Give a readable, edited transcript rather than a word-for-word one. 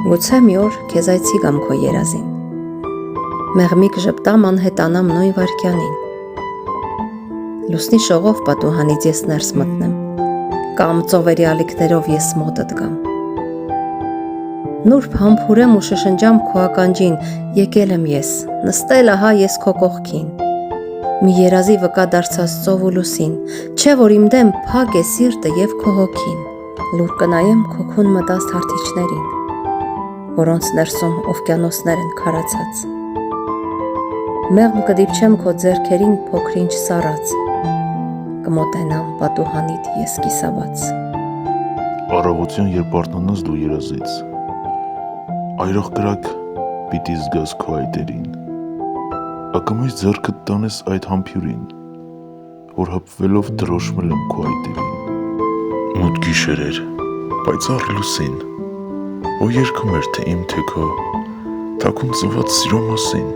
Գուցե մի օր քեզ այցի գամ քո երազին, մեղմիկ ժպտամ անհետանամ նույն վայրկյանին, լուսնի շողով պատուհանից ես ներս մտնեմ, կամ ծովերի ալիքներով ես մոտդ գամ, նուրբ համբուրեմ ու շշնջամ քո ականջին, եկել եմ ես, նստել ահա ես քո կողքին, մի երազի վկա դարձած ծով ու լուսին, չէ որ իմ դեմ փակ է սիրտը և քո հոգին, լուր կնայեմ քո քուն մտած թարթիչներին, որոնց ներսում օվկիանոսներ են քարացած, մեղմ կդիպչեմ քո ձեռքերին փոքրինչ սառած, կմոտենամ պատուհանիդ ես կիսաբաց։ Առավոտյան երբ արթնանաս դու երազից, այրող կրակ պիտի զգաս քո այտերին, ակամայից ձեռքդ տանես այդ համբյուրին, որ հպվելով դրոշմել եմ քո այտերին։ Մութ գիշերեր, պայծառ լուսին, որ երգում էր թե իմ թե քո, թաքուն ծնված սիրո մասին,